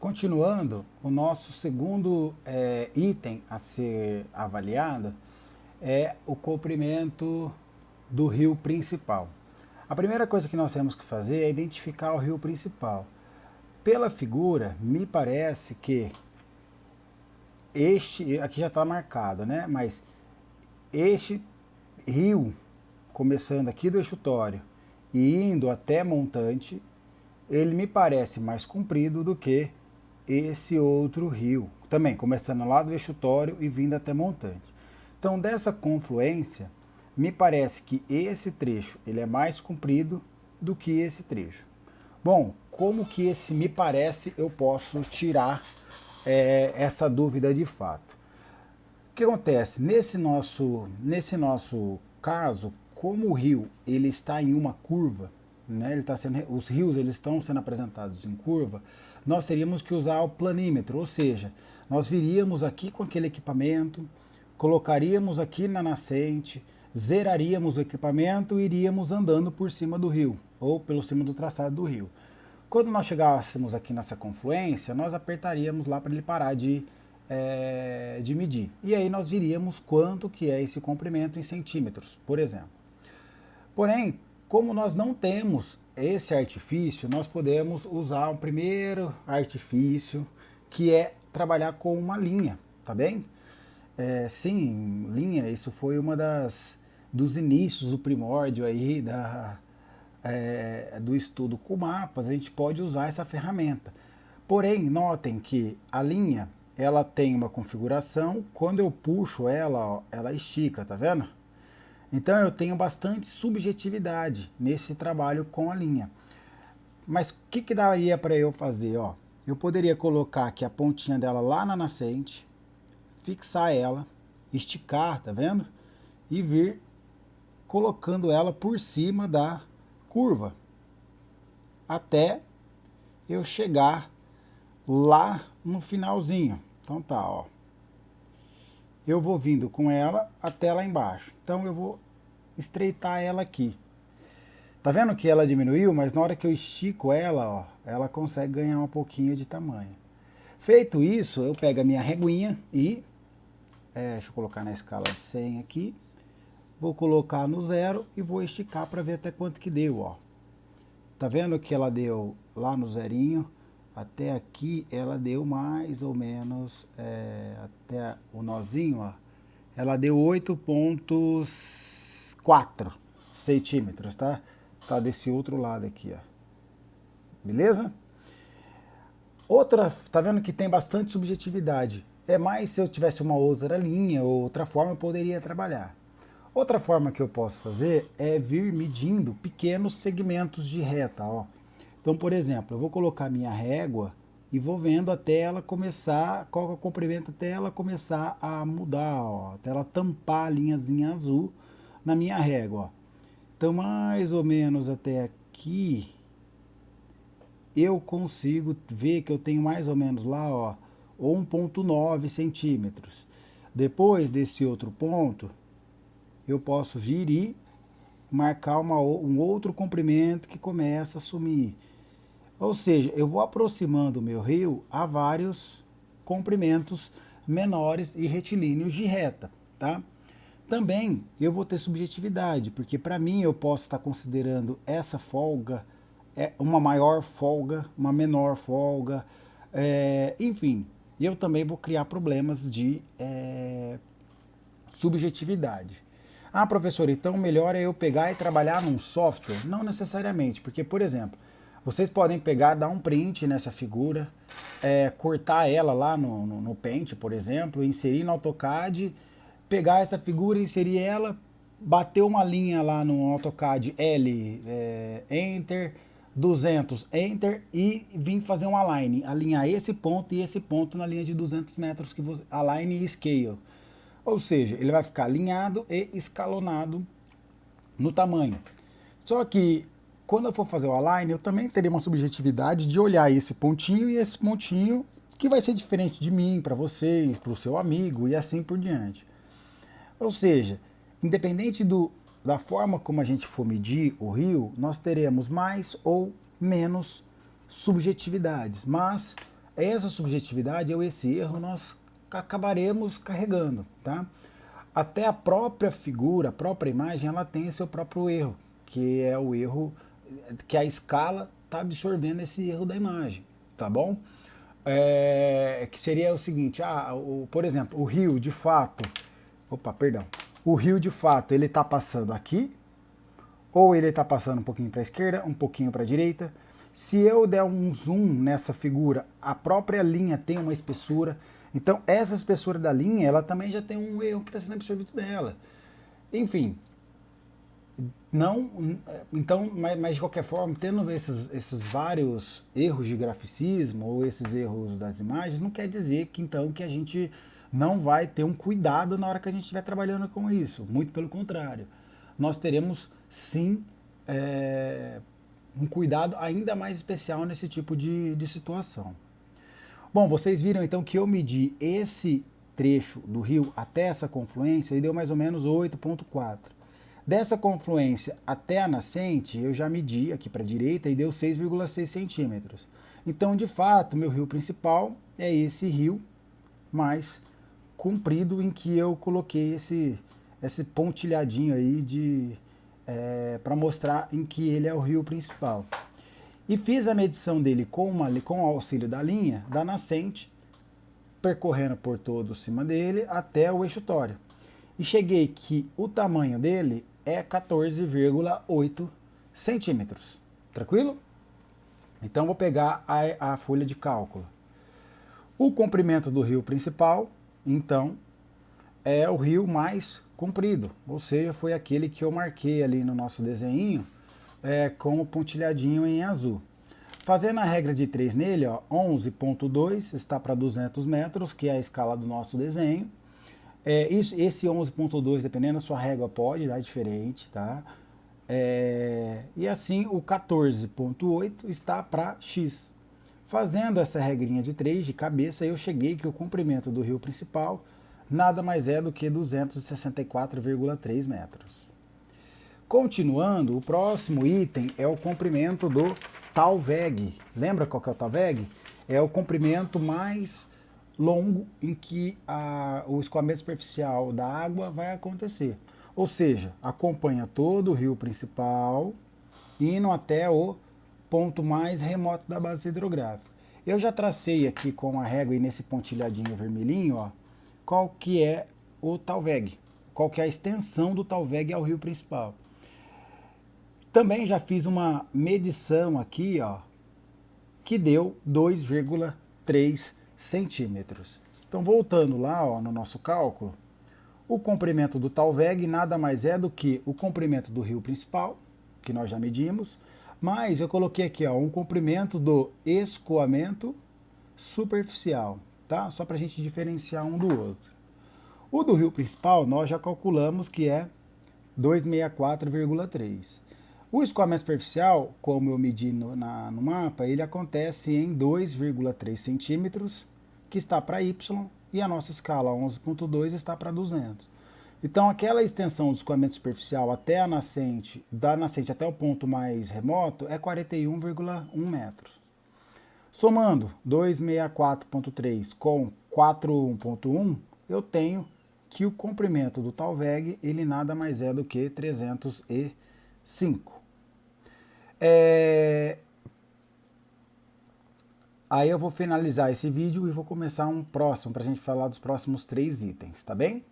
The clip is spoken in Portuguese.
Continuando, o nosso segundo item a ser avaliado é o comprimento do rio principal. A primeira coisa que nós temos que fazer é identificar o rio principal. Pela figura, me parece que este, aqui já está marcado, né? Mas este rio, começando aqui do estuário e indo até montante, ele me parece mais comprido do que esse outro rio, também começando lá do estuário e vindo até montante. Então, dessa confluência, me parece que esse trecho ele é mais comprido do que esse trecho. Bom, como que esse me parece eu posso tirar essa dúvida de fato? O que acontece? Nesse nosso caso, como o rio ele está em uma curva, né, os rios eles estão sendo apresentados em curva, nós teríamos que usar o planímetro, ou seja, nós viríamos aqui com aquele equipamento, colocaríamos aqui na nascente, zeraríamos o equipamento e iríamos andando por cima do rio, ou pelo cima do traçado do rio. Quando nós chegássemos aqui nessa confluência, nós apertaríamos lá para ele parar de medir. E aí nós viríamos quanto que é esse comprimento em centímetros, por exemplo. Porém, como nós não temos esse artifício, nós podemos usar o primeiro artifício, que é trabalhar com uma linha, tá bem? Sim, linha, isso foi uma dos inícios, o primórdio aí do estudo com mapas, a gente pode usar essa ferramenta. Porém, notem que a linha, ela tem uma configuração, quando eu puxo ela, ó, ela estica, tá vendo? Então eu tenho bastante subjetividade nesse trabalho com a linha. Mas o que daria para eu fazer? Ó, eu poderia colocar aqui a pontinha dela lá na nascente, fixar ela, esticar, tá vendo? E vir colocando ela por cima da curva, até eu chegar lá no finalzinho. Então tá, ó. Eu vou vindo com ela até lá embaixo. Então eu vou estreitar ela aqui. Tá vendo que ela diminuiu, mas na hora que eu estico ela, ó, ela consegue ganhar um pouquinho de tamanho. Feito isso, eu pego a minha reguinha e deixa eu colocar na escala de 100 aqui. Vou colocar no 0 e vou esticar para ver até quanto que deu, ó. Tá vendo que ela deu lá no zerinho? Até aqui ela deu mais ou menos, até o nozinho, ó, ela deu 8,4 centímetros, tá? Tá desse outro lado aqui, ó. Beleza? Outra, tá vendo que tem bastante subjetividade. É mais se eu tivesse uma outra linha, outra forma, eu poderia trabalhar. Outra forma que eu posso fazer é vir medindo pequenos segmentos de reta, ó. Então, por exemplo, eu vou colocar minha régua e vou vendo até ela começar, qual é o comprimento, até ela começar a mudar, ó, até ela tampar a linhazinha azul na minha régua, ó. Então, mais ou menos até aqui, eu consigo ver que eu tenho mais ou menos lá, ó, 1,9 centímetros. Depois desse outro ponto, eu posso vir e marcar um outro comprimento que começa a sumir. Ou seja, eu vou aproximando o meu rio a vários comprimentos menores e retilíneos de reta, tá? Também eu vou ter subjetividade, porque para mim eu posso estar considerando essa folga uma maior folga, uma menor folga, enfim, eu também vou criar problemas de subjetividade. Ah, professor, então melhor é eu pegar e trabalhar num software? Não necessariamente, porque, por exemplo, vocês podem pegar, dar um print nessa figura, cortar ela lá no Paint, por exemplo, inserir no AutoCAD, pegar essa figura, inserir ela, bater uma linha lá no AutoCAD L, Enter, 200, Enter, e vir fazer um align, alinhar esse ponto e esse ponto na linha de 200 metros, que você, align e scale. Ou seja, ele vai ficar alinhado e escalonado no tamanho. Só que quando eu for fazer o align, eu também teria uma subjetividade de olhar esse pontinho e esse pontinho, que vai ser diferente de mim, para vocês, para o seu amigo e assim por diante. Ou seja, independente da forma como a gente for medir o rio, nós teremos mais ou menos subjetividades, mas essa subjetividade ou esse erro nós acabaremos carregando, tá? Até a própria figura, a própria imagem, ela tem seu próprio erro, que é o erro que a escala está absorvendo esse erro da imagem, tá bom? Que seria o seguinte, por exemplo, o rio de fato, o rio de fato ele está passando aqui, ou ele está passando um pouquinho para a esquerda, um pouquinho para a direita. Se eu der um zoom nessa figura, a própria linha tem uma espessura. Então, essa espessura da linha, ela também já tem um erro que está sendo absorvido dela. Enfim, então, mas de qualquer forma, tendo esses vários erros de graficismo ou esses erros das imagens, não quer dizer que então que a gente não vai ter um cuidado na hora que a gente estiver trabalhando com isso. Muito pelo contrário. Nós teremos sim um cuidado ainda mais especial nesse tipo de situação. Bom, vocês viram então que eu medi esse trecho do rio até essa confluência e deu mais ou menos 8,4. Dessa confluência até a nascente, eu já medi aqui para a direita e deu 6,6 centímetros. Então, de fato, meu rio principal é esse rio mais comprido em que eu coloquei esse pontilhadinho aí para mostrar em que ele é o rio principal. E fiz a medição dele com o auxílio da linha da nascente, percorrendo por todo cima dele até o eixutório. E cheguei que o tamanho dele é 14,8 centímetros. Tranquilo? Então vou pegar a folha de cálculo. O comprimento do rio principal, então, é o rio mais comprido, ou seja, foi aquele que eu marquei ali no nosso desenho com o pontilhadinho em azul. Fazendo a regra de 3 nele, 11,2 está para 200 metros, que é a escala do nosso desenho. Esse 11,2, dependendo da sua régua, pode dar diferente, tá? E assim, o 14,8 está para X. Fazendo essa regrinha de 3 de cabeça, eu cheguei que o comprimento do rio principal nada mais é do que 264,3 metros. Continuando, o próximo item é o comprimento do Talweg. Lembra qual que é o Talweg? É o comprimento mais longo em que o escoamento superficial da água vai acontecer. Ou seja, acompanha todo o rio principal, indo até o ponto mais remoto da base hidrográfica. Eu já tracei aqui com a régua e nesse pontilhadinho vermelhinho, qual que é o Talweg, qual que é a extensão do Talweg ao rio principal. Também já fiz uma medição aqui, que deu 2,3 centímetros. Então, voltando lá no nosso cálculo, o comprimento do Talweg nada mais é do que o comprimento do rio principal, que nós já medimos, mas eu coloquei aqui um comprimento do escoamento superficial, tá? Só para a gente diferenciar um do outro. O do rio principal nós já calculamos que é 264,3. O escoamento superficial, como eu medi no mapa, ele acontece em 2,3 centímetros, que está para Y, e a nossa escala 11,2 está para 200. Então, aquela extensão do escoamento superficial até a nascente, da nascente até o ponto mais remoto, é 41,1 metros. Somando 264,3 com 41,1, eu tenho que o comprimento do Talweg, ele nada mais é do que 305. Aí eu vou finalizar esse vídeo e vou começar um próximo, para a gente falar dos próximos 3 itens, tá bem?